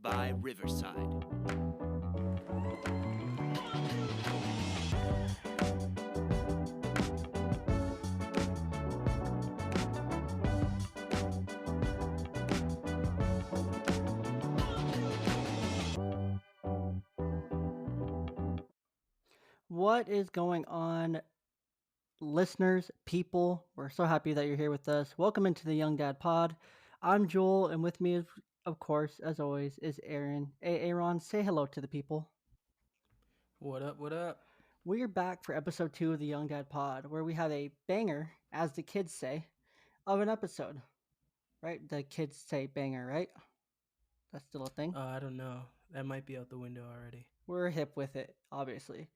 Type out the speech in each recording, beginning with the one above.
by Riverside. What is going on, listeners, people? We're so happy that you're here with us. Welcome into the Young Dad Pod. I'm Joel, and with me, of course, as always, is Aaron. Hey, Aaron, say hello to the people. What up? What up? We are back for episode 2 of the Young Dad Pod, where we have a banger, as the kids say, of an episode. Right? The kids say banger, right? That's still a thing. I don't know. That might be out the window already. We're hip with it, obviously.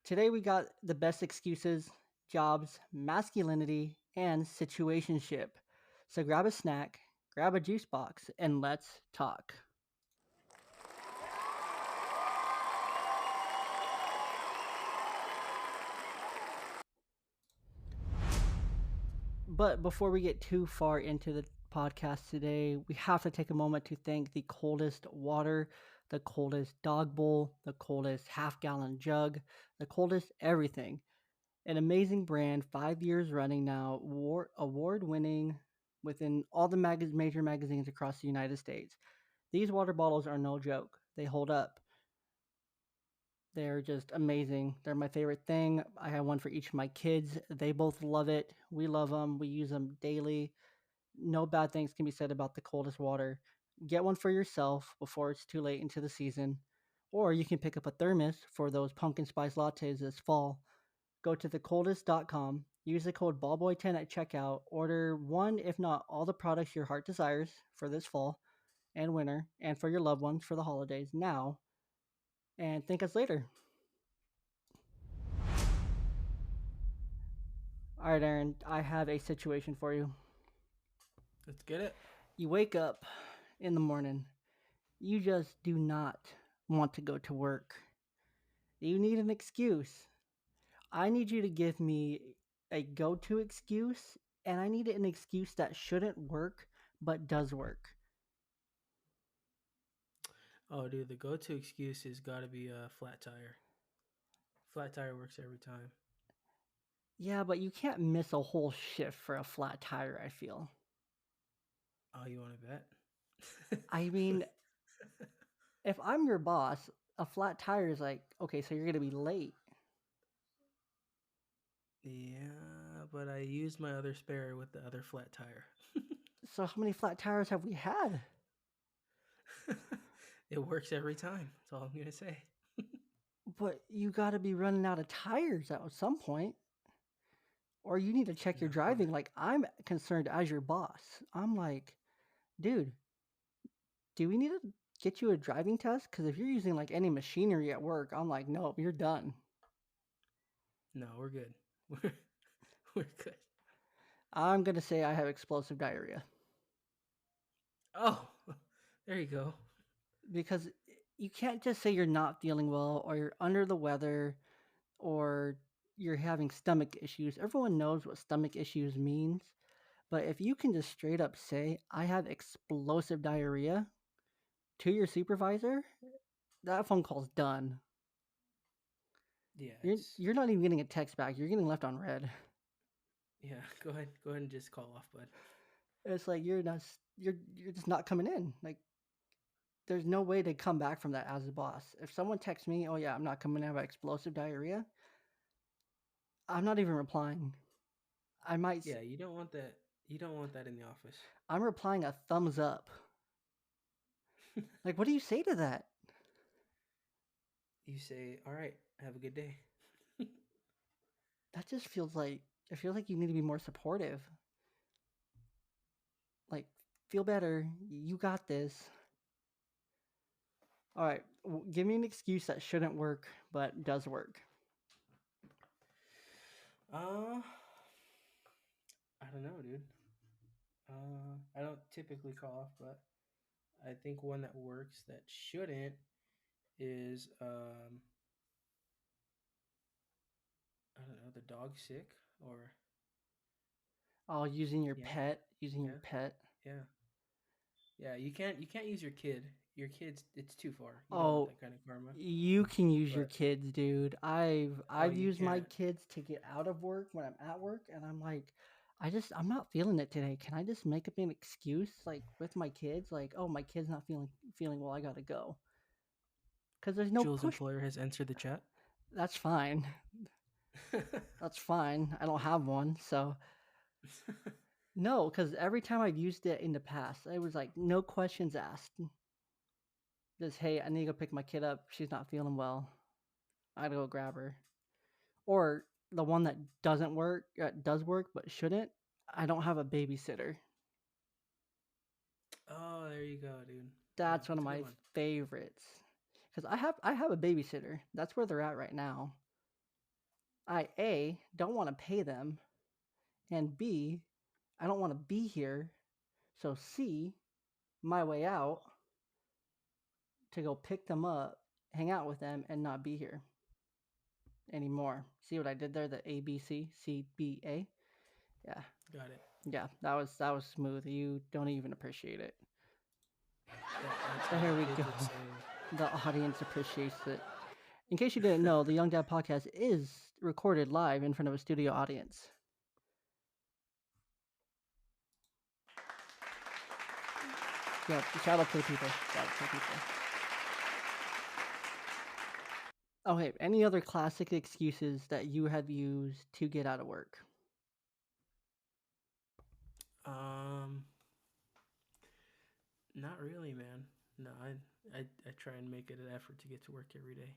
Today we got the best excuses, jobs, masculinity, and situationship. So grab a snack, grab a juice box, and let's talk. But before we get too far into the podcast today, we have to take a moment to thank the coldest water, the coldest dog bowl, the coldest half-gallon jug, the coldest everything. An amazing brand, 5 years running now, award winning within all the major magazines across the United States. These water bottles are no joke. They hold up. They're just amazing. They're my favorite thing. I have one for each of my kids. They both love it. We love them. We use them daily. No bad things can be said about the coldest water. Get one for yourself before it's too late into the season. Or you can pick up a thermos for those pumpkin spice lattes this fall. Go to thecoldest.com, use the code BALLBOY10 at checkout, order one, if not all, the products your heart desires for this fall and winter, and for your loved ones for the holidays now, and thank us later. All right, Aaron, I have a situation for you. Let's get it. You wake up in the morning, you just do not want to go to work. You need an excuse. I need you to give me a go to excuse, and I need an excuse that shouldn't work but does work. Oh, dude, the go-to excuse has got to be a flat tire. Flat tire works every time. Yeah, but you can't miss a whole shift for a flat tire, I feel. Oh, you want to bet? I mean, if I'm your boss, a flat tire is like, okay, so you're going to be late. Yeah, but I used my other spare with the other flat tire. So how many flat tires have we had? It works every time. That's all I'm gonna say. But you got to be running out of tires at some point, or you need to check your No, but driving. Like, I'm concerned as your boss. I'm like, dude, do we need to get you a driving test? Because if you're using like any machinery at work, I'm like, nope, you're done. no, we're good. We're good. I'm going to say I have explosive diarrhea. Oh, there you go. Because you can't just say you're not feeling well or you're under the weather or you're having stomach issues. Everyone knows what stomach issues means. But if you can just straight up say, I have explosive diarrhea to your supervisor, that phone call's done. Yeah, You're, it's you're not even getting a text back. You're getting left on red. yeah. Go ahead. Go ahead and just call off, bud. It's like you're just not coming in. Like, there's no way to come back from that as a boss. If someone texts me, "Oh yeah, I'm not coming in, I have explosive diarrhea," I'm not even replying. I might Yeah, you don't want that. You don't want that in the office. I'm replying a thumbs up. Like, what do you say to that? You say, "All right, have a good day." That just feels like I feel like you need to be more supportive. Like, feel better. You got this. All right, give me an excuse that shouldn't work but does work. Uh, I don't know, dude. I don't typically call off, but I think one that works that shouldn't is I don't know, the dog sick or Oh, using your yeah, pet, using your yeah, pet. yeah, yeah. You can't use your kid your kids, it's too far. You don't want Oh, that kind of karma. you can use your But kids, dude. I've oh, I've you used my can't. kids to get out of work when I'm at work, and I'm like, I'm not feeling it today. Can I just make up an excuse like with my kids, like, oh, my kid's not feeling well, I gotta go, because there's no Jules' push. employer has entered the chat. That's fine. That's fine. I don't have one, so no. Because every time I've used it in the past, it was like no questions asked. Just hey, I need to go pick my kid up. She's not feeling well. I gotta go grab her. Or the one that doesn't work, does work but shouldn't. I don't have a babysitter. Oh, there you go, dude. Yeah, That's one of that's a good my one. favorites. Because I have a babysitter. That's where they're at right now. I A don't want to pay them, and B I don't want to be here. So C, my way out to go pick them up, hang out with them, and not be here anymore. See what I did there? The A B C C B A. Yeah, Got it. yeah. That was smooth. You don't even appreciate it. Yeah, that's There we good go. to say. The audience appreciates it. In case you didn't know, the Young Dad podcast is recorded live in front of a studio audience. Yeah, shout out to the people. Shout out to the people. Okay, any other classic excuses that you have used to get out of work? Um, Not really, man. No, I try and make it an effort to get to work every day.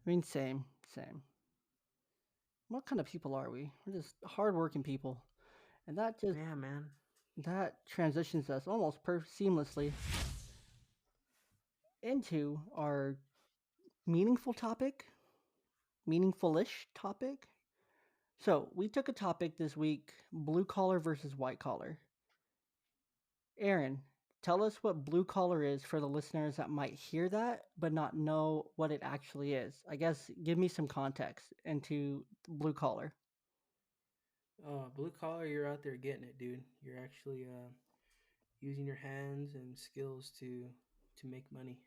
I mean, same, same. What kind of people are we? We're just hardworking people, and Yeah, man. that transitions us almost seamlessly into our meaningful topic, meaningful-ish topic. So we took a topic this week: blue collar versus white collar. Aaron, tell us what blue collar is for the listeners that might hear that but not know what it actually is. I guess give me some context into blue collar. Blue collar, you're out there getting it, dude. You're actually using your hands and skills to make money.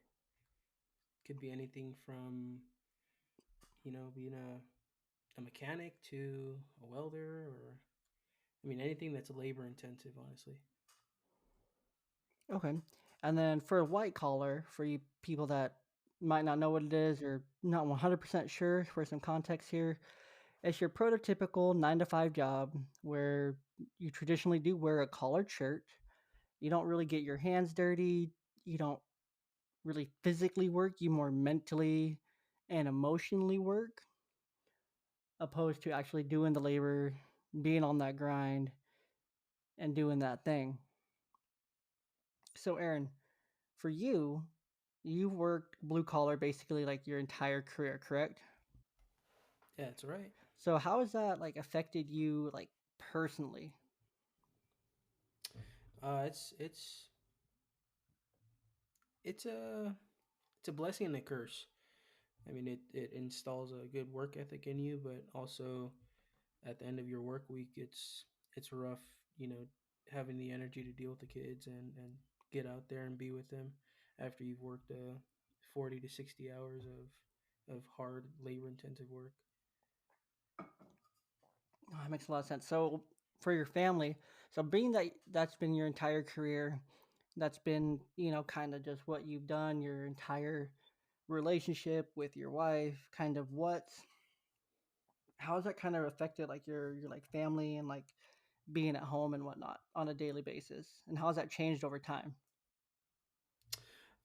Could be anything from being a mechanic to a welder, or I mean anything that's labor intensive, honestly. Okay. And then for white collar, for you people that might not know what it is or not 100% sure, for some context here, it's your prototypical 9 to 5 job where you traditionally do wear a collared shirt. You don't really get your hands dirty. You don't really physically work. You more mentally and emotionally work, opposed to actually doing the labor, being on that grind, and doing that thing. So, Aaron, for you, you've worked blue collar basically like your entire career, correct? Yeah, that's right. So how has that like affected you like personally? It's it's a it's a blessing and a curse. I mean, it installs a good work ethic in you, but also at the end of your work week, it's rough, you know, having the energy to deal with the kids and get out there and be with them after you've worked 40 to 60 hours of hard labor intensive work. Oh, that makes a lot of sense. So for your family, so being that that's been your entire career, that's been, kind of just what you've done your entire relationship with your wife, kind of how has that kind of affected like your like family and like being at home and whatnot on a daily basis? And how has that changed over time?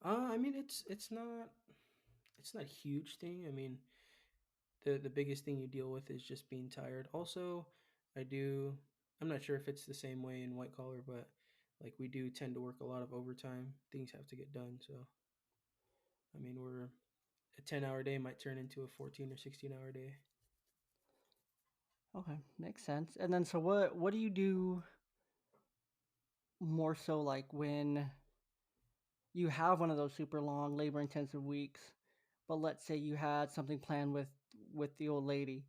I mean, it's not a huge thing. I mean, the biggest thing you deal with is just being tired. Also, I do. I'm not sure if it's the same way in white collar, but like we do tend to work a lot of overtime. Things have to get done. So I mean, we're a 10-hour day might turn into a 14 or 16-hour day. Okay, makes sense. And then so what do you do more so like when you have one of those super long labor intensive weeks, but let's say you had something planned with the old lady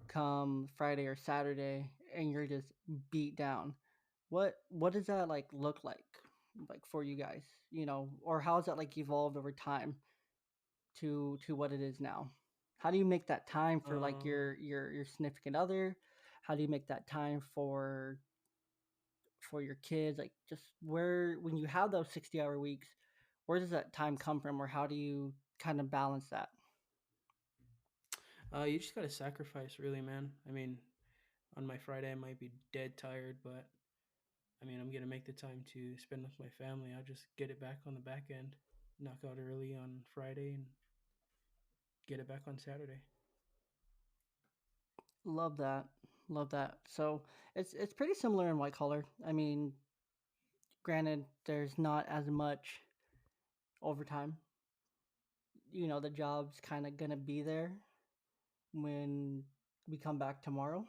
come Friday or Saturday and you're just beat down. What does that like look like? like for you guys, or how has that like evolved over time to what it is now? How do you make that time for like Um, your significant other? How do you make that time for your kids? Like just where when you have those 60-hour weeks, where does that time come from, or how do you kind of balance that? you just gotta sacrifice, really, man. I mean, on my Friday, I might be dead tired, but I mean, I'm gonna make the time to spend with my family. I'll just get it back on the back end, knock out early on Friday, and get it back on Saturday. Love that. Love that. So it's pretty similar in white collar. I mean, granted, there's not as much overtime. The job's kind of gonna be there when we come back tomorrow.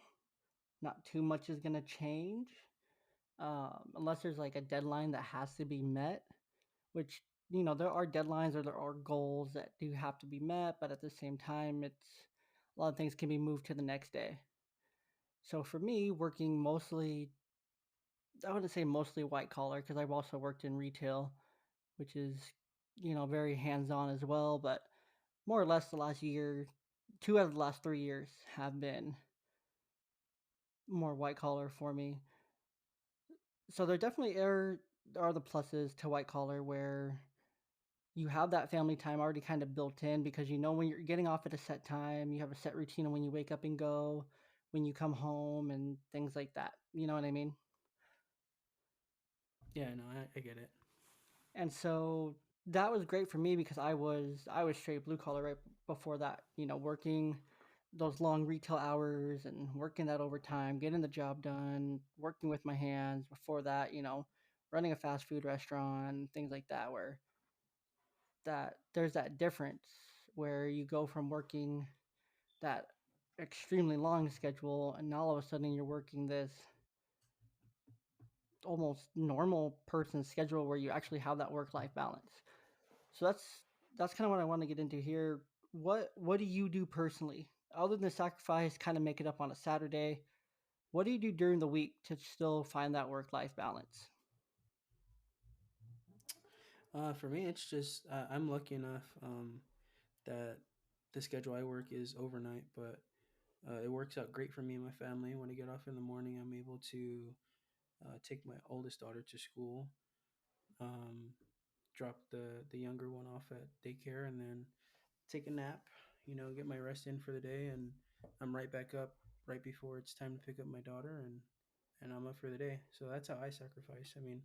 Not too much is gonna change, unless there's like a deadline that has to be met. Which there are deadlines or there are goals that do have to be met, but at the same time, it's a lot of things can be moved to the next day. So for me, working mostly, I wouldn't say mostly white collar because I've also worked in retail, which is very hands on as well. But more or less the last year, 2 out of the last 3 years have been more white collar for me. So there definitely are the pluses to white collar where you have that family time already kind of built in because when you're getting off at a set time, you have a set routine of when you wake up and go, when you come home, and things like that. You know what I mean? Yeah, no, I get it. And so that was great for me because I was straight blue collar right before that. Working those long retail hours and working that overtime, getting the job done, working with my hands. Before that, running a fast food restaurant, things like that, where that there's that difference where you go from working that extremely long schedule and now all of a sudden you're working this almost normal person schedule where you actually have that work life balance. So that's kind of what I want to get into here. What do you do personally other than sacrifice, kind of make it up on a Saturday? What do you do during the week to still find that work life balance? For me, it's just I'm lucky enough that the schedule I work is overnight, but it works out great for me and my family. When I get off in the morning, I'm able to take my oldest daughter to school, um, drop the younger one off at daycare, and then take a nap. Get my rest in for the day, and I'm right back up right before it's time to pick up my daughter, and I'm up for the day. So that's how I sacrifice. I mean,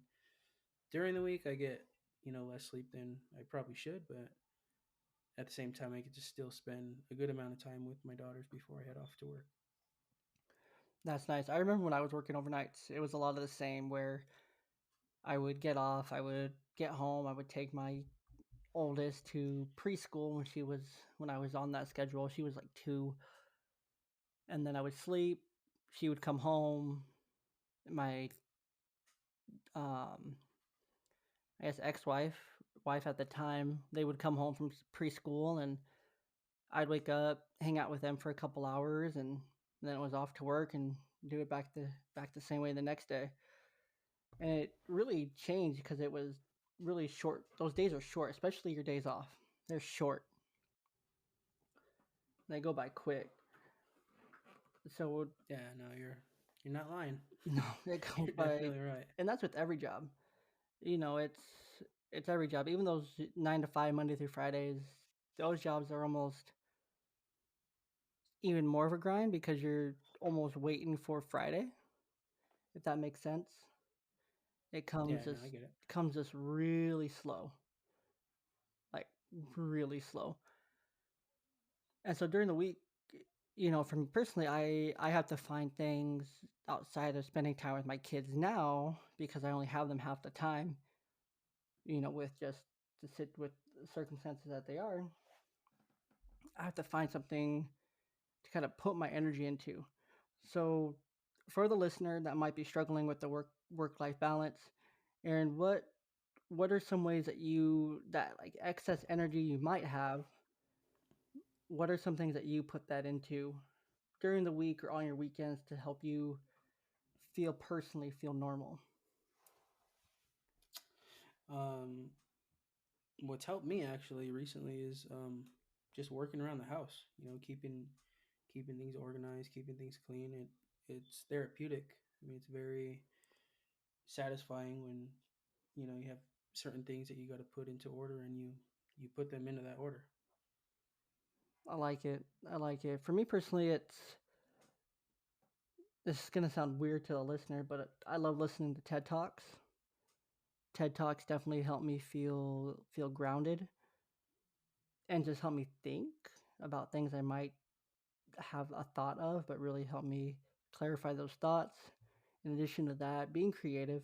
during the week, I get less sleep than I probably should, but at the same time, I get to still spend a good amount of time with my daughters before I head off to work. That's nice. I remember when I was working overnights, it was a lot of the same where I would get off, I would get home, I would take my oldest to preschool when I was on that schedule. She was like 2, and then I would sleep. She would come home. My um I guess wife at the time, they would come home from preschool and I'd wake up, hang out with them for a couple hours, and then it was off to work and do it back the same way the next day. And it really changed because it was really short. Those days are short, especially your days off. They're short. They go by quick. So Yeah, no, you're not lying. no, they go You're by, definitely right. and that's with every job. It's every job. Even those 9 to 5 Monday through Fridays, those jobs are almost even more of a grind because you're almost waiting for Friday. If that makes sense, it Yeah, comes no, just I get it. comes just really slow, like really slow. And so during the week, for me personally, I have to find things outside of spending time with my kids now because I only have them half the time. With just to sit with the circumstances that they are, I have to find something to kind of put my energy into. So, for the listener that might be struggling with the work life balance, Aaron, what are some ways that like excess energy you might have? What are some things that you put that into during the week or on your weekends to help you feel personally feel normal? Um, what's helped me actually recently is just working around the house. You know, keeping things organized, keeping things clean. It's therapeutic. I mean, it's very satisfying when you have certain things that you got to put into order and you put them into that order. I like it. I like it. For me personally, this is gonna sound weird to a listener, but I love listening to TED Talks. TED Talks definitely help me feel grounded and just help me think about things I might have a thought of, but really help me clarify those thoughts. In addition to that, being creative,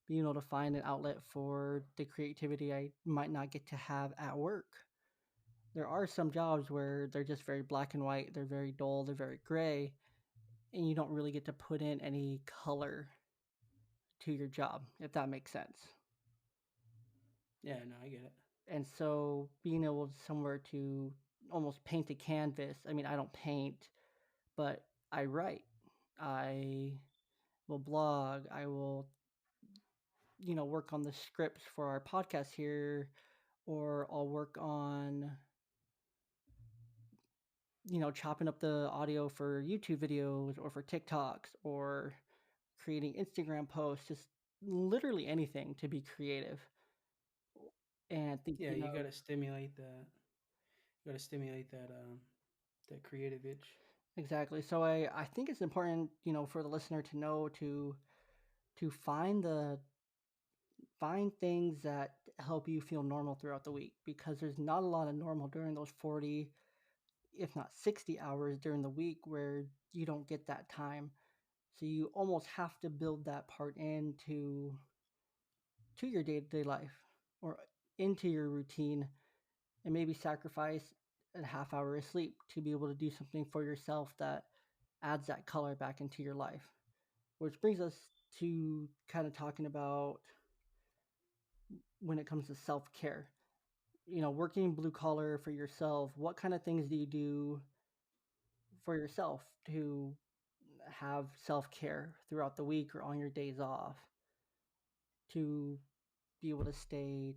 being able to find an outlet for the creativity I might not get to have at work. There are some jobs where they're just very black and white, they're very dull, they're very gray, and you don't really get to put in any color to your job, if that makes sense. Yeah, no, I get it. And so being able somewhere to almost paint a canvas. I mean, I don't paint, but I write. I will blog. I will, work on the scripts for our podcast here, or I'll work on, chopping up the audio for YouTube videos or for TikToks or creating Instagram posts, just literally anything to be creative. And Yeah, thinking you got of to stimulate that. You got to stimulate that creative itch. exactly. So I think it's important, for the listener to know to find things that help you feel normal throughout the week because there's not a lot of normal during those 40, if not 60 hours during the week where you don't get that time. So you almost have to build that part into to your day-to-day life or into your routine and maybe sacrifice a half hour of sleep to be able to do something for yourself that adds that color back into your life. Which brings us to kind of talking about when it comes to self-care. Working blue collar for yourself, what kind of things do you do for yourself to have self-care throughout the week or on your days off to be able to stay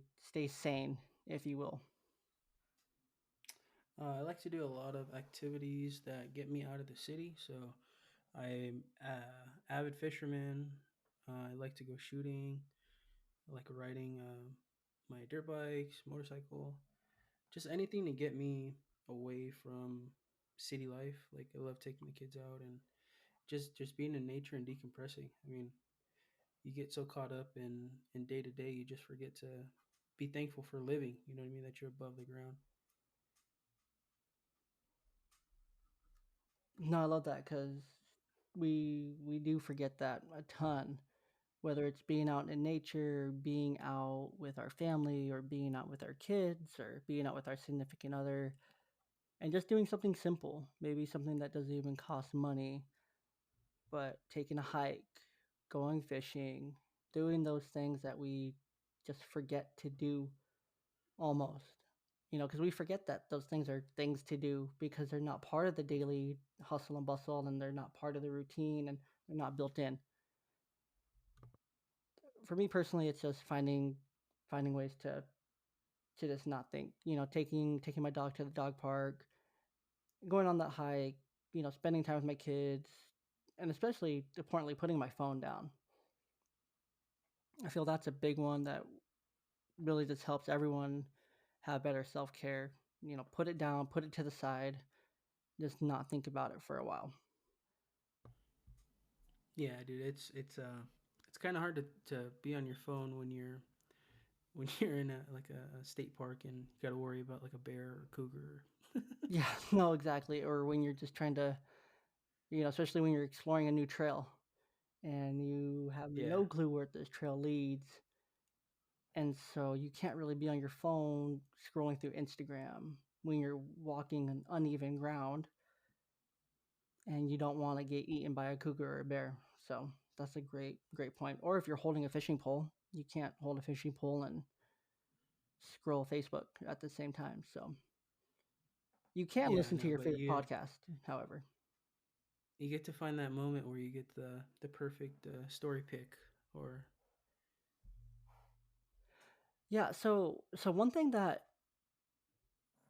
sane, if you will? I like to do a lot of activities that get me out of the city. So I'm avid fisherman. I like to go shooting. I like riding my dirt bikes, motorcycle, just anything to get me away from city life. Like I love taking the kids out and just being in nature and decompressing. I mean, you get so caught up in day to day, you just forget to be thankful for living. You know what I mean? That you're above the ground. No, I love that because we do forget that a ton. Whether it's being out in nature, being out with our family, or being out with our kids, or being out with our significant other, and just doing something simple, maybe something that doesn't even cost money, but taking a hike, going fishing, doing those things that we just forget to do almost. Because we forget that those things are things to do because they're not part of the daily hustle and bustle and they're not part of the routine and they're not built in. For me personally, it's just finding ways to just not think. Taking my dog to the dog park, going on that hike, spending time with my kids, and especially importantly, putting my phone down. I feel that's a big one that really just helps everyone have better self care. Put it down, put it to the side, just not think about it for a while. Yeah, dude, it's kind of hard to be on your phone when you're in a state park and you got to worry about like a bear or cougar. Yeah, no, exactly. Or when you're just trying to, especially when you're exploring a new trail and you have Yeah, no clue where this trail leads. And so you can't really be on your phone scrolling through Instagram when you're walking an uneven ground and you don't want to get eaten by a cougar or a bear. So that's a great point. Or if you're holding a fishing pole, you can't hold a fishing pole and scroll Facebook at the same time. So you can yeah, listen to no, your but favorite podcast, however. you get to find that moment where you get the perfect story pick or Yeah, so one thing that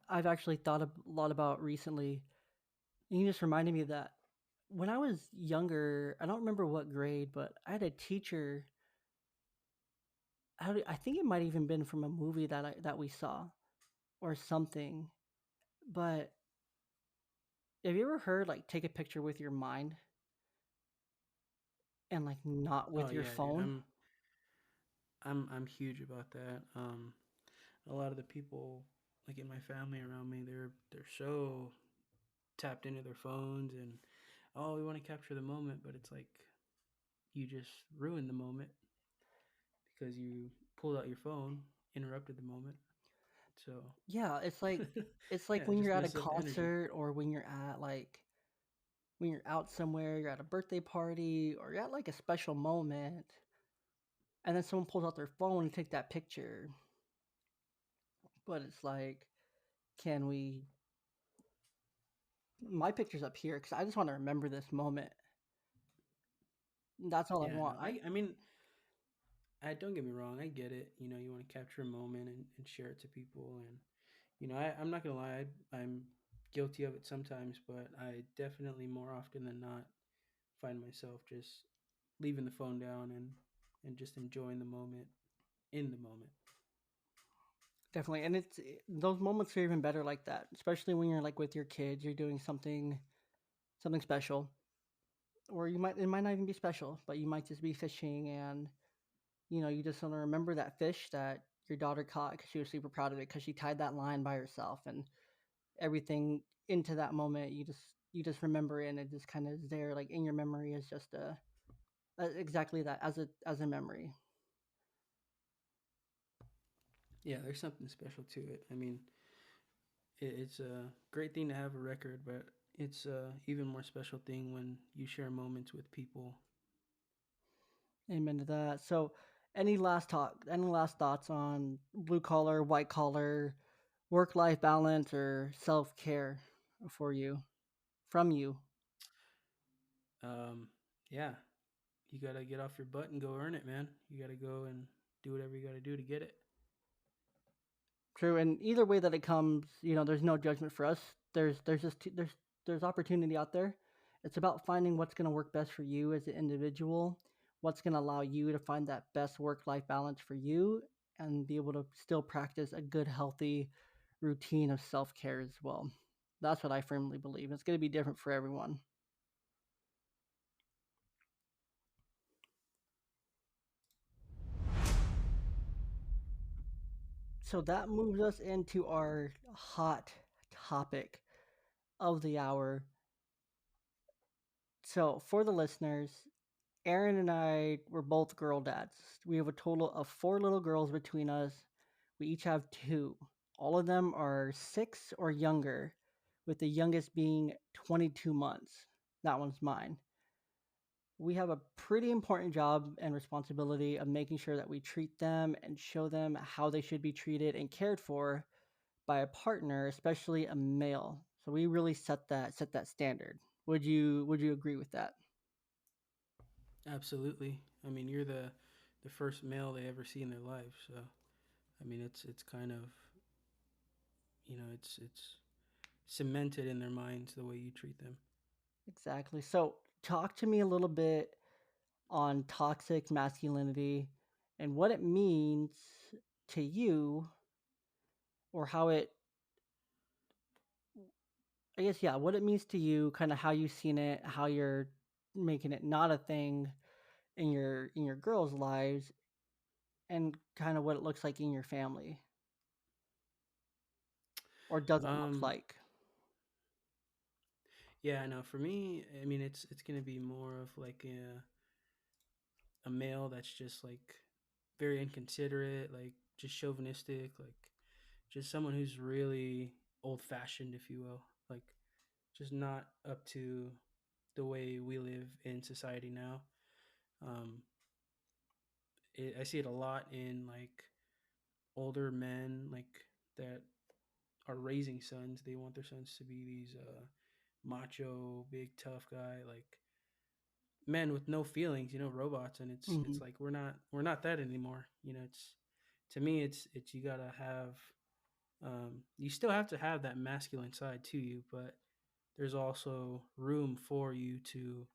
I've actually thought a lot about recently, and you just reminded me of that when I was younger, I don't remember what grade, but I had a teacher. I think it might even been from a movie that we saw or something. But have you ever heard like take a picture with your mind and like not Oh with your yeah, dude. phone? I'm huge about that. A lot of the people like in my family around me, they're so tapped into their phones and oh, we want to capture the moment, but it's like you just ruined the moment because you pulled out your phone, interrupted the moment. So Yeah, it's yeah, like it when you're just at a messes up the energy. concert or when you're at like when you're out somewhere, you're at a birthday party or you're at like a special moment, and then someone pulls out their phone and take that picture. But it's like, can we? My picture's up here because I just want to remember this moment. That's all I Yeah, no, want. I mean, I don't get me wrong, I get it. You know, you want to capture a moment and share it to people, and you know, I'm not gonna lie, I'm guilty of it sometimes, but I definitely more often than not find myself just leaving the phone down and just enjoying the moment in the moment. Definitely, and those moments are even better like that, especially when you're like with your kids, you're doing something special, or it might not even be special, but you might just be fishing, and you just want to remember that fish that your daughter caught because she was super proud of it because she tied that line by herself, and everything into that moment, you just remember it, and it just kind of is there, like in your memory, is just exactly that as a memory. Yeah, there's something special to it. I mean, it's a great thing to have a record, but it's a even more special thing when you share moments with people. Amen to that. So, any last thoughts on blue collar, white collar, work life balance, or self care for you, from you? Um, yeah, you gotta get off your butt and go earn it, man. You gotta go and do whatever you gotta do to get it. True, and either way that it comes, there's no judgment for us. There's just there's opportunity out there. It's about finding what's going to work best for you as an individual, what's going to allow you to find that best work life balance for you, and be able to still practice a good, healthy routine of self care as well. That's what I firmly believe. It's going to be different for everyone. So that moves us into our hot topic of the hour. So for the listeners, Aaron and I were both girl dads. We have a total of four little girls between us. We each have two. All of them are 6 or younger, with the youngest being 22 months. That one's mine. We have a pretty important job and responsibility of making sure that we treat them and show them how they should be treated and cared for by a partner, especially a male. So we really set that standard. Would you agree with that? Absolutely. I mean, you're the first male they ever see in their life, so I mean, it's kind of it's cemented in their minds the way you treat them. Exactly. So, talk to me a little bit on toxic masculinity and what it means to you, or how it, I guess, yeah, what it means to you, kind of how you've seen it, how you're making it not a thing in your girls' lives, and kind of what it looks like in your family or doesn't look Um, like. yeah, I know. For me, I mean, it's gonna be more of like a male that's just like very inconsiderate, like just chauvinistic, like just someone who's really old fashioned, if you will, like just not up to the way we live in society now. Um, I see it a lot in like older men, like that are raising sons. They want their sons to be these macho, big, tough guy, like men with no feelings, robots. And it's Mhm. like we're not that anymore. It's to me, it's you gotta have you still have to have that masculine side to you, but there's also room for you to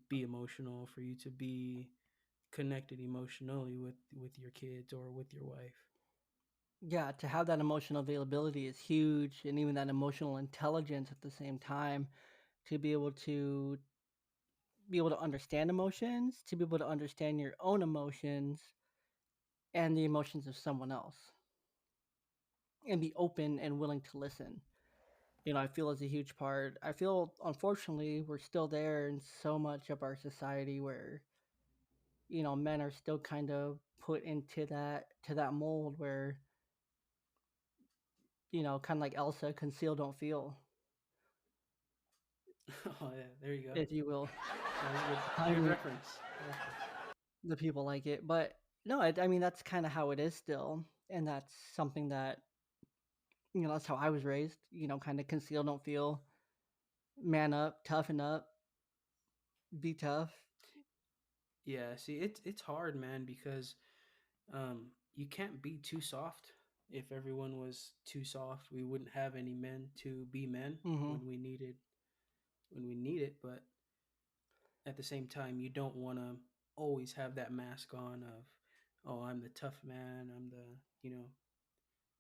be emotional, for you to be connected emotionally with your kids or with your wife. Yeah, to have that emotional availability is huge, and even that emotional intelligence at the same time, to be able to understand emotions, to be able to understand your own emotions and the emotions of someone else, and be open and willing to listen. I feel is a huge part. I feel unfortunately we're still there in so much of our society where men are still kind of put into that mold where kind of like Elsa, conceal, don't feel, Oh yeah, there you go. if you will. That was a good I good mean, reference. Good reference. the people like it, but no, I mean that's kind of how it is still, and that's something that that's how I was raised. Kind of conceal, don't feel, man up, toughen up, be tough. Yeah, see, it's hard, man, because you can't be too soft. If everyone was too soft, we wouldn't have any men to be men Hmm. when we need it. But at the same time, you don't want to always have that mask on of, oh, I'm the tough man. I'm the,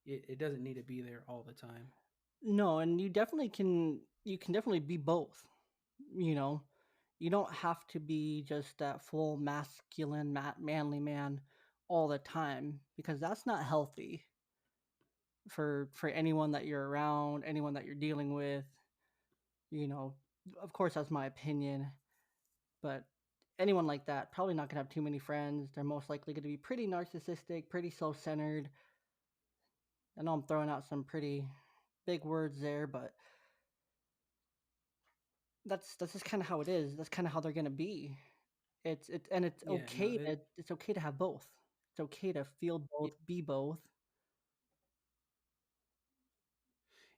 it doesn't need to be there all the time. No, and you can definitely be both. You know, you don't have to be just that full masculine, manly man all the time because that's not healthy for anyone that you're around, anyone that you're dealing with. You know, of course that's my opinion, but anyone like that probably not gonna have too many friends. They're most likely gonna be pretty narcissistic, pretty self-centered. I know I'm throwing out some pretty big words there, but that's just kind of how it is. That's kind of how they're gonna be. It's Yeah, no, okay to have both. It's okay to feel both, be both.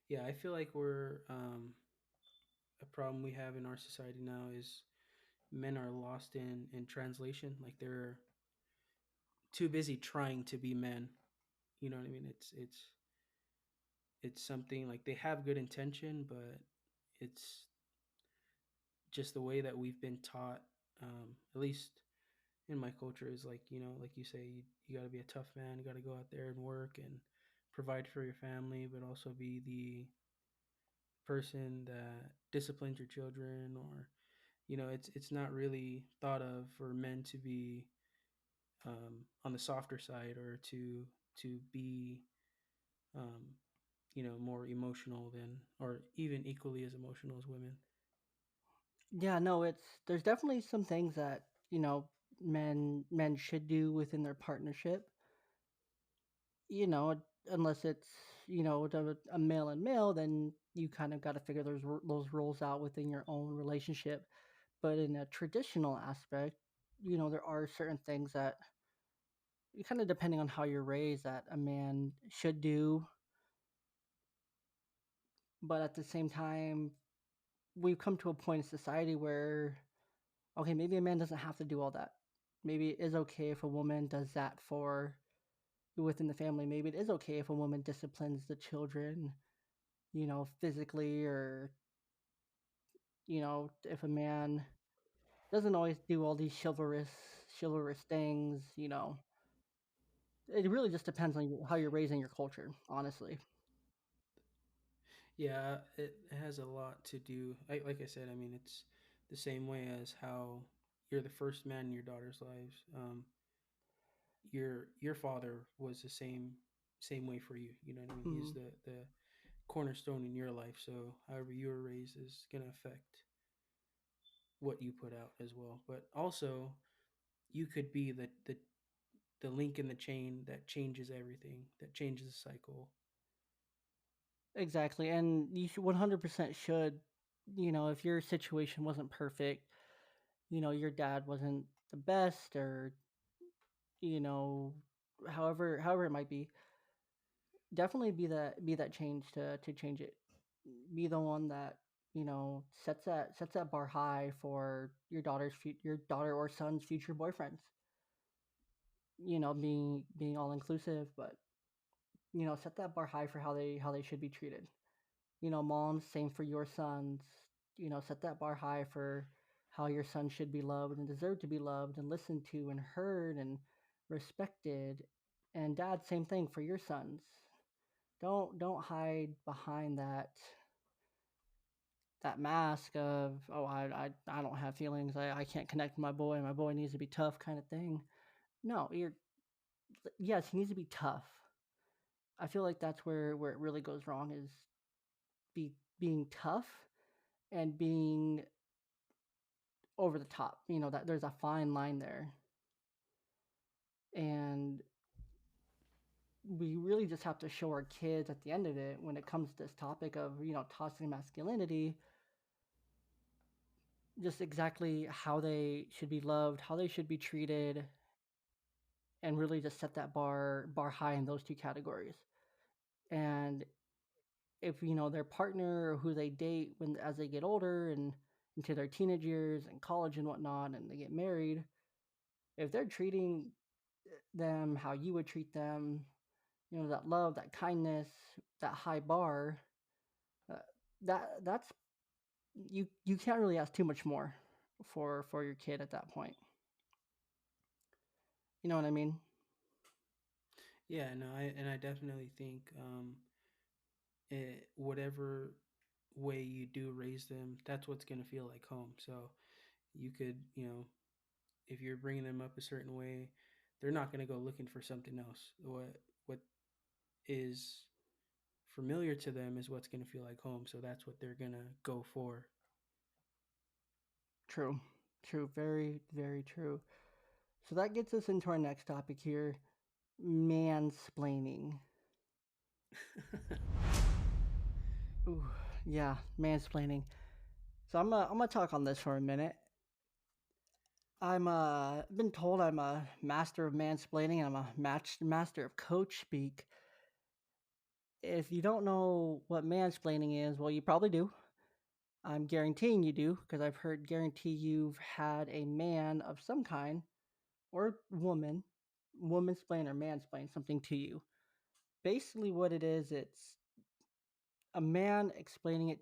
yeah, I feel like we're a problem we have in our society now is men are lost in translation. Like they're too busy trying to be men. You know what I mean? It's something like they have good intention, but it's just the way that we've been taught. At least in my culture, is like like you say, you got to be a tough man. You got to go out there and work and provide for your family, but also be the person that disciplines your children. Or it's not really thought of for men to be on the softer side or to be um, more emotional than or even equally as emotional as women. Yeah, no, there's definitely some things that men should do within their partnership. You know, unless it's a male and male, then you kind of got to figure those roles out within your own relationship. But in a traditional aspect, there are certain things that kind of depending on how you're raised that a man should do, but at the same time we've come to a point in society where okay, maybe a man doesn't have to do all that. Maybe it is okay if a woman does that for within the family. Maybe it is okay if a woman disciplines the children, physically, or if a man doesn't always do all these chivalrous things. It really just depends on how you're raising your culture, honestly. Yeah, it has a lot to do. Like I said, I mean, it's the same way as how you're the first man in your daughter's lives. Your father was the same way for you. You know what I mean? He's Mm, the cornerstone in your life. So however you were raised is gonna affect what you put out as well. But also, you could be the link in the chain that changes everything, that changes the cycle. exactly, and you should 100% should. If your situation wasn't perfect, your dad wasn't the best, or you know, however it might be, definitely be that change to change it. Be the one that sets that bar high for your daughter or son's future boyfriends. being all inclusive, but set that bar high for how they should be treated. Moms, same for your sons. Set that bar high for how your son should be loved and deserve to be loved and listened to and heard and respected. And dad, same thing for your sons. Don't hide behind that mask of, oh, I don't have feelings. I can't connect with my boy. My boy needs to be tough, kind of thing. No, you're yes, he needs to be tough. I feel like that's where it really goes wrong is being tough and being over the top. That there's a fine line there, and we really just have to show our kids at the end of it when it comes to this topic of toxic masculinity, just exactly how they should be loved, how they should be treated, and really just set that bar high in those two categories. And if their partner or who they date when as they get older and into their teenage years and college and whatnot, and they get married, if they're treating them how you would treat them, that love, that kindness, that high bar, uh, that's you can't really ask too much more for your kid at that point. You know what I mean? Yeah, no, I definitely think whatever way you do raise them, that's what's gonna feel like home. So you could, if you're bringing them up a certain way, they're not gonna go looking for something else. What is familiar to them is what's gonna feel like home. So that's what they're gonna go for. True, true, very very true. So that gets us into our next topic here: mansplaining. Ooh, yeah, mansplaining. So I'm gonna talk on this for a minute. I'm been told I'm a master of mansplaining. I'm a master of coach speak. If you don't know what mansplaining is, well, you probably do. I'm guaranteeing you do because I've heard guarantee you've had a man of some kind or woman splain or mansplain something to you. Basically, what it is, it's a man explaining it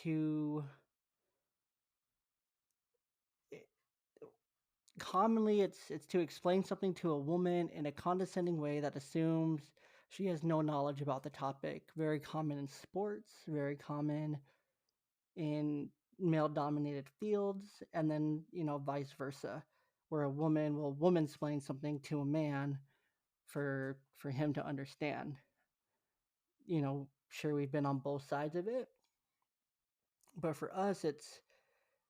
to. Commonly, it's to explain something to a woman in a condescending way that assumes she has no knowledge about the topic. Very common in sports, very common in male dominated fields, and then, vice versa, where a woman will woman explain something to a man for him to understand. Sure, we've been on both sides of it, but for us, it's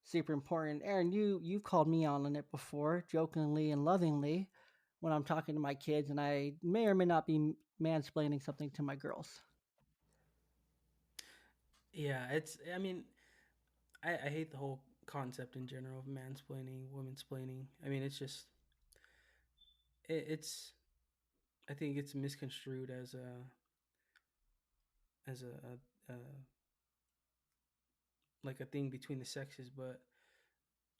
super important. Aaron, you've called me out on it before, jokingly and lovingly, when I'm talking to my kids, and I may or may not be mansplaining something to my girls. Yeah, it's. I mean, I hate the whole concept in general of mansplaining, womansplaining. I mean, it's just it's. I think it's misconstrued as a like a thing between the sexes, but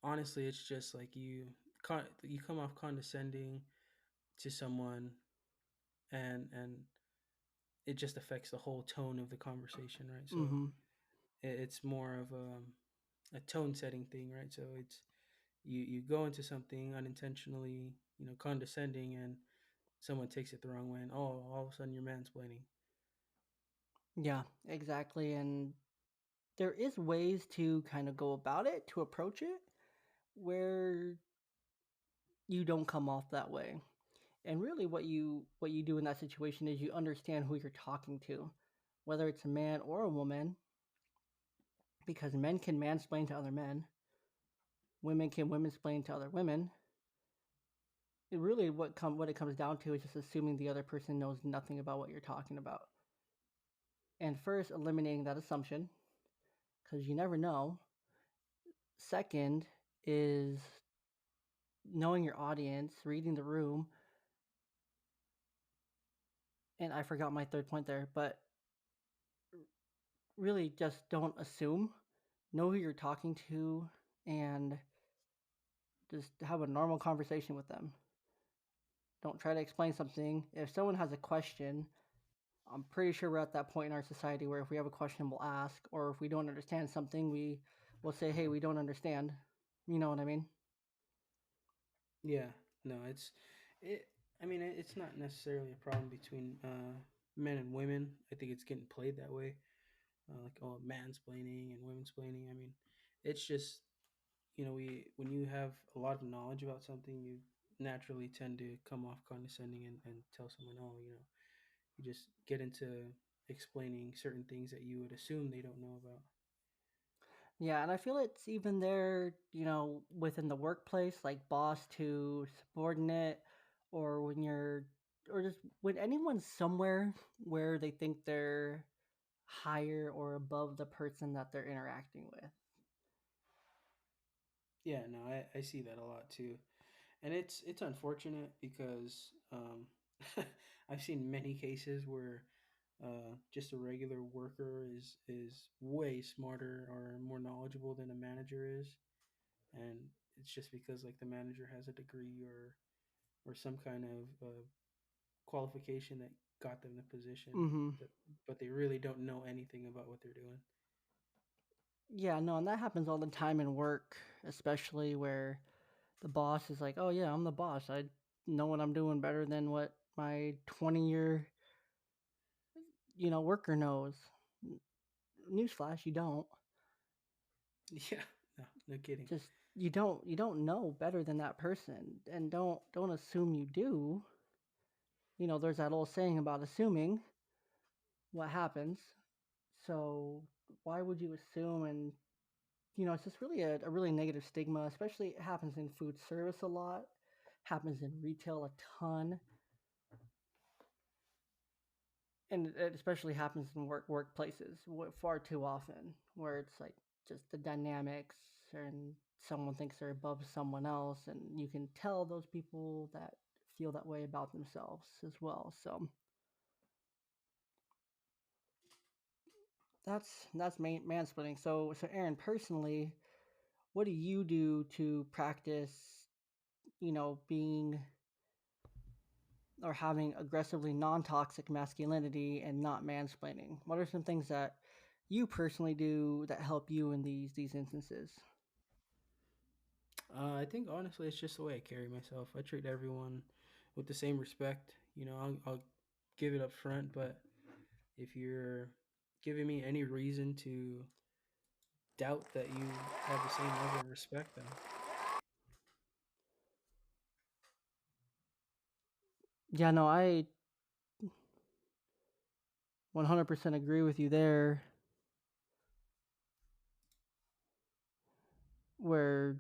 honestly, it's just like you come off condescending to someone, and it just affects the whole tone of the conversation, right? So Mm-hmm. it's more of a tone setting thing, right? So it's you go into something unintentionally, condescending, and someone takes it the wrong way, and oh, all of a sudden you're mansplaining. Yeah, exactly. And there is ways to kind of go about it, to approach it, where you don't come off that way. And really, what you do in that situation is you understand who you're talking to, whether it's a man or a woman, because men can mansplain to other men, women can women-splain to other women. It really what it comes down to is just assuming the other person knows nothing about what you're talking about, and first eliminating that assumption because you never know. Second is knowing your audience, reading the room, and I forgot my third point there, but really just don't assume. Know who you're talking to, and just have a normal conversation with them. Don't try to explain something. If someone has a question, I'm pretty sure we're at that point in our society where if we have a question, we'll ask, or if we don't understand something, we will say, "Hey, we don't understand." You know what I mean? Yeah, no, it. I mean, it's not necessarily a problem between men and women. I think it's getting played that way, like oh, mansplaining and women'splaining. I mean, it's just we when you have a lot of knowledge about something, you naturally tend to come off condescending and tell someone, oh, you just get into explaining certain things that you would assume they don't know about. Yeah, and I feel it's even there, within the workplace, like boss to subordinate, or when you're, or just when anyone's somewhere where they think they're higher or above the person that they're interacting with. Yeah, no, I see that a lot too, and it's unfortunate because I've seen many cases where just a regular worker is way smarter or more knowledgeable than a manager is, and it's just because like the manager has a degree or some kind of qualification that got them the position, Mm-hmm. that, but they really don't know anything about what they're doing. Yeah, no, and that happens all the time in work, especially where the boss is like, "Oh yeah, I'm the boss. I know what I'm doing better than what my 20-year, worker knows." Newsflash, you don't. Yeah, no, no kidding. Just you don't know better than that person, and don't assume you do. There's that old saying about assuming what happens. So why would you assume? And it's just really a really negative stigma, especially it happens in food service a lot, happens in retail a ton, and it especially happens in workplaces far too often, where it's like just the dynamics, and someone thinks they're above someone else, and you can tell those people that feel that way about themselves as well. So that's mansplaining. So Aaron, personally, what do you do to practice, being or having aggressively non-toxic masculinity and not mansplaining? What are some things that you personally do that help you in these instances? I think honestly, it's just the way I carry myself. I treat everyone with the same respect. I'll give it up front, but if you're giving me any reason to doubt that you have the same level of respect, then Yeah, no, I 100% agree with you there. Where,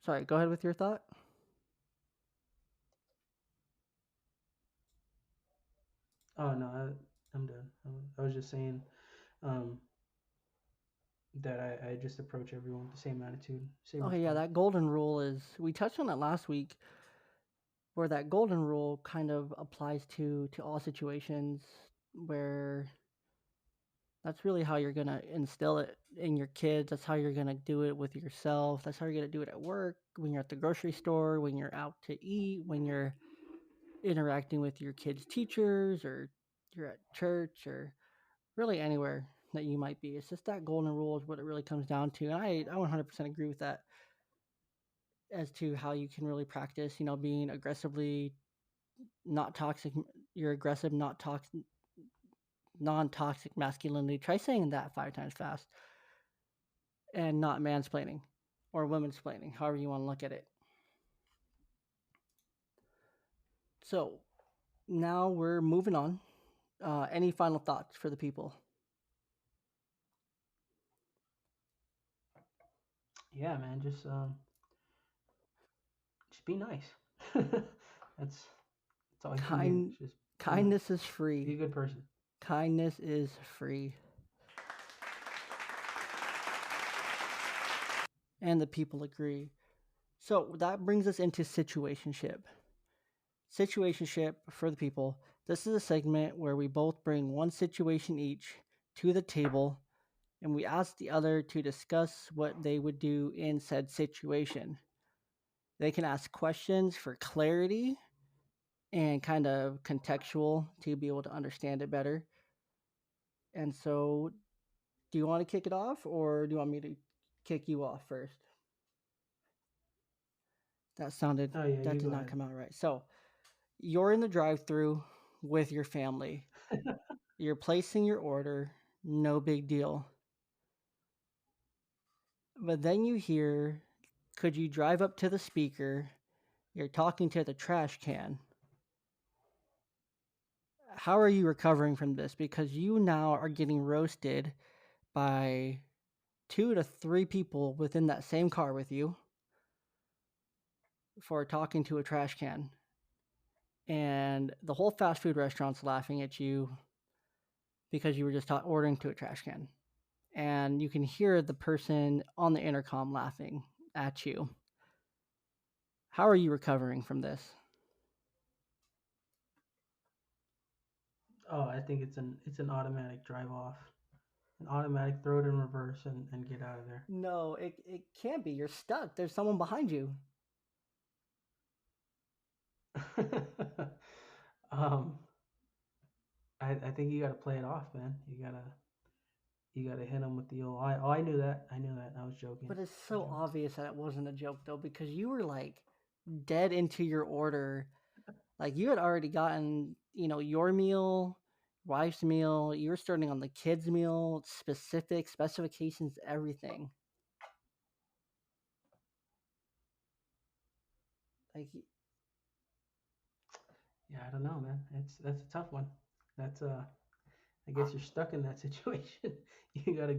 sorry, go ahead with your thought. oh no, I'm done. I was just saying um, that I just approach everyone with the same attitude, same Okay, yeah, respect. that golden rule is, we touched on it last week, where that golden rule kind of applies to all situations, where that's really how you're going to instill it in your kids. That's how you're going to do it with yourself. That's how you're going to do it at work, when you're at the grocery store, when you're out to eat, when you're interacting with your kids' teachers, or you're at church, or really anywhere that you might be. It's just that golden rule is what it really comes down to. And I 100% agree with that, as to how you can really practice, being aggressively not toxic, your aggressive, not toxic, non toxic masculinity. Try saying that 5 times fast. And not mansplaining or women's planning, however you want to look at it. So now we're moving on. Any final thoughts for the people? Yeah, man, just be nice. That's all you can do. Kind Just be nice. kindness is Be free. a good person. Kindness is free, and the people agree. So that brings us into situationship. Situationship for the people. This is a segment where we both bring one situation each to the table, and we ask the other to discuss what they would do in said situation. They can ask questions for clarity and kind of contextual to be able to understand it better. And so, do you want to kick it off or do you want me to kick you off first? Oh yeah, That you did go not ahead. come out right. So, you're in the drive through with your family. You're placing your order, no big deal. But then you hear, could you drive up to the speaker? You're talking to the trash can. How are you recovering from this? Because you now are getting roasted by 2 to 3 people within that same car with you for talking to a trash can. And the whole fast food restaurant's laughing at you because you were just ordering to a trash can. And you can hear the person on the intercom laughing at you. How are you recovering from this? Oh, I think it's an automatic drive off, an automatic throw it in reverse and get out of there. No, it can't be. You're stuck. There's someone behind you. um, I think you got to play it off, man. You gotta hit him with the old. I knew that. I knew that. I was joking. But it's I was so joking. obvious that it wasn't a joke though, because you were like dead into your order. Like you had already gotten, your meal, wife's meal. You were starting on the kids' meal, specific specifications, everything. Like Yeah, I don't know, man. That's a tough one. That's I guess you're stuck in that situation. You gotta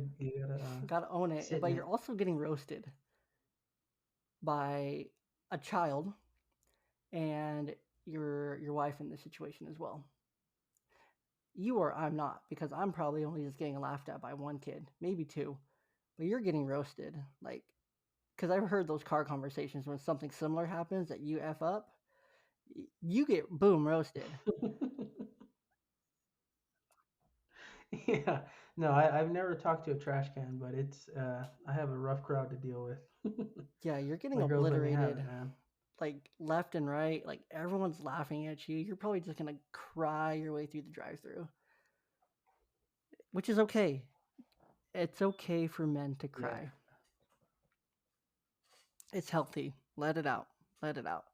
gotta own it. sit in But you're it. also getting roasted by a child and your wife in this situation as well. You or I'm not, because I'm probably only just getting laughed at by one kid, maybe two, but you're getting roasted. Like, because I've heard those car conversations when something similar happens that you F up, you get boom roasted. Yeah. No, I've never talked to a trash can, but it's I have a rough crowd to deal with. Yeah, you're getting My girls let me have obliterated it, man. like left and right. Like everyone's laughing at you. You're probably just gonna cry your way through the drive through, which is okay. It's okay for men to Yeah. cry. It's healthy. Let it out. Let it out.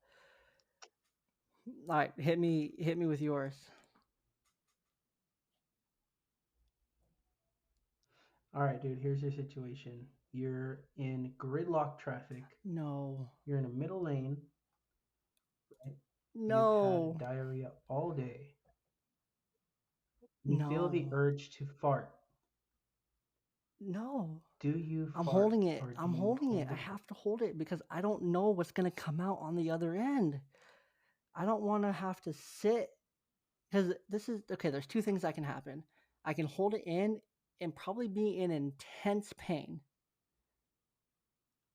All right, hit me with yours. All right, dude, here's your situation. You're in gridlock traffic. No. You're in a middle lane, right? You've had No. diarrhea all day. You feel the No. urge to fart. No. Do you I'm fart holding it. or do I'm you holding it. hold I it? have to hold it because I don't know what's going to come out on the other end. I don't want to have to sit because this is okay. There's two things that can happen. I can hold it in and probably be in intense pain,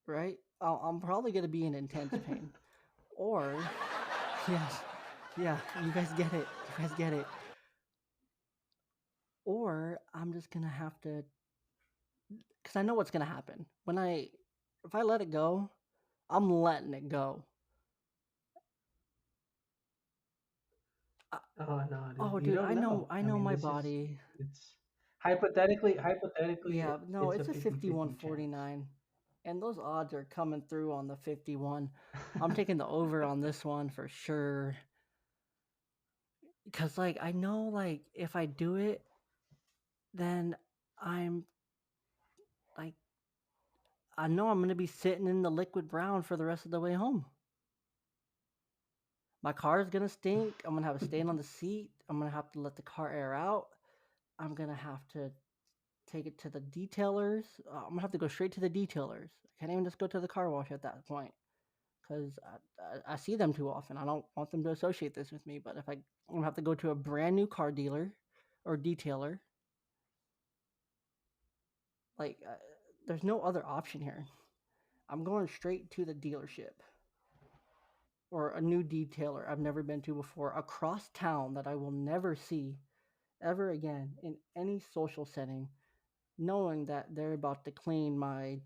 right? I'm probably going to be in intense pain. Or, yes, yeah, you guys get it. You guys get it. Or I'm just going to have to, because I know what's going to happen. If I let it go, I'm letting it go. Uh, Oh no, dude, oh, you dude, don't know. I I know mean, my this is body. it's hypothetically Yeah, no, it's a it's a 50-50 chance. 51-49, and those odds are coming through on the 51. I'm taking the over on this one for sure. Because, like, I know, like, if I do it, then I'm, like, I know I'm going to be sitting in the liquid brown for the rest of the way home. My car is going to stink. I'm going to have a stain on the seat. I'm going to have to let the car air out. I'm going to have to take it to the detailers. I'm going to have to go straight to the detailers. I can't even just go to the car wash at that point because I see them too often. I don't want them to associate this with me. But if I'm going to have to go to a brand new car dealer or detailer, like, there's no other option here. I'm going straight to the dealership or a new detailer I've never been to before across town that I will never see ever again in any social setting, knowing that they're about to clean my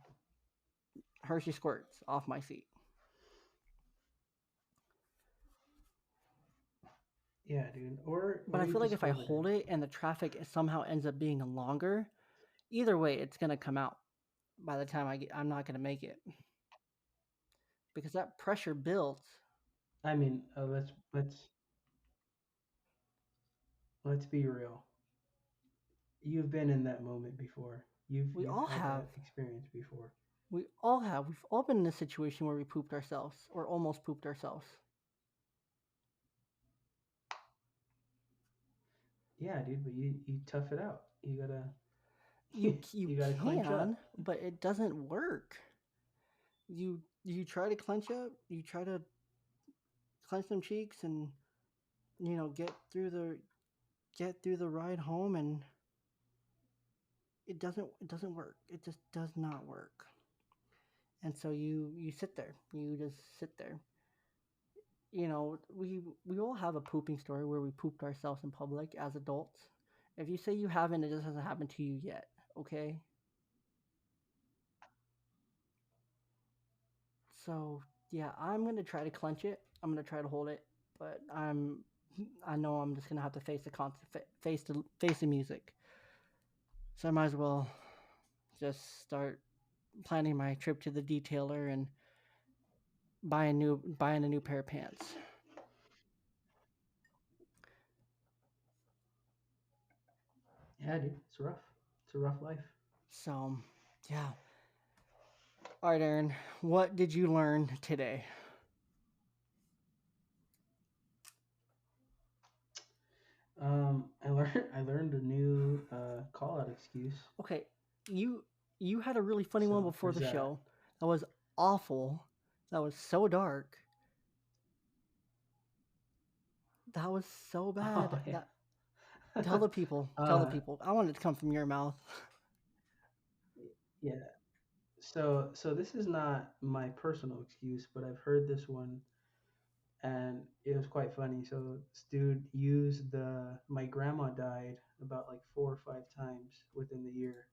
Hershey squirts off my seat. Yeah, dude. But Or I you feel like just if I hold it in. hold it and the traffic somehow ends up being longer, either way, it's gonna come out by the time I'm not gonna make it because that pressure builds. I mean, let's be real. You've been in that moment before. We You've all had have. that experience before. We all have. We've all been in a situation where we pooped ourselves or almost pooped ourselves. Yeah, dude. But you tough it out. You gotta You you gotta clench can, up. but it doesn't work. You try to clench up. You try to clench them cheeks and get through the ride home, and it doesn't work. It just does not work. And so you sit there. You just sit there. We all have a pooping story where we pooped ourselves in public as adults. If you say you haven't, it just hasn't happened to you yet. Okay. So yeah, I'm gonna try to clench it. I'm gonna try to hold it, but I know I'm just gonna have to face the face the music. So I might as well just start planning my trip to the detailer and buying a new pair of pants. Yeah, dude. It's rough. It's a rough life. So yeah. All right, Aaron. What did you learn today? I learned a new call out excuse. Okay, you you had a really funny one So before there's the that. show. That was awful. That was so dark. That was so Oh bad. yeah. That tell the people. Tell the uh, people. I want it to come from your mouth. yeah. So this is not my personal excuse, but I've heard this one and it was quite funny. So this dude used the my grandma died about like 4 or 5 times within the year,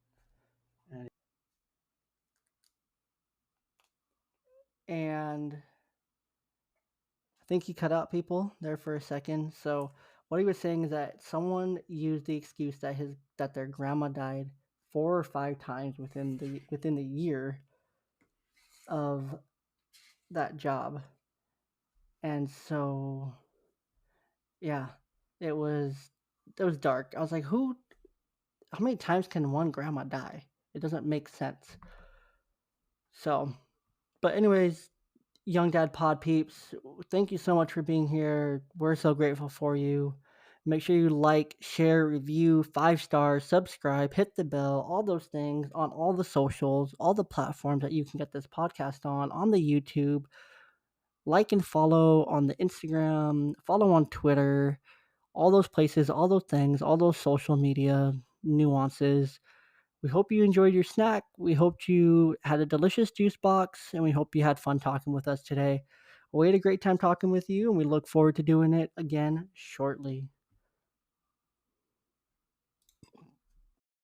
and And I think he cut out people there for a second. So what he was saying is that someone used the excuse that their grandma died 4 or 5 times within the year of that job. And so yeah, it was it was dark. I was like, who how many times can one grandma die? It doesn't make sense. So, but anyways, Young Dad Pod peeps, thank you so much for being here. We're so grateful for you. Make sure you like, share, review, 5 stars, subscribe, hit the bell, all those things on all the socials, all the platforms that you can get this podcast on the YouTube. Like and follow on the Instagram, follow on Twitter, all those places, all those things, all those social media nuances. We hope you enjoyed your snack. We hope you had a delicious juice box, and we hope you had fun talking with us today. We had a great time talking with you, and we look forward to doing it again shortly.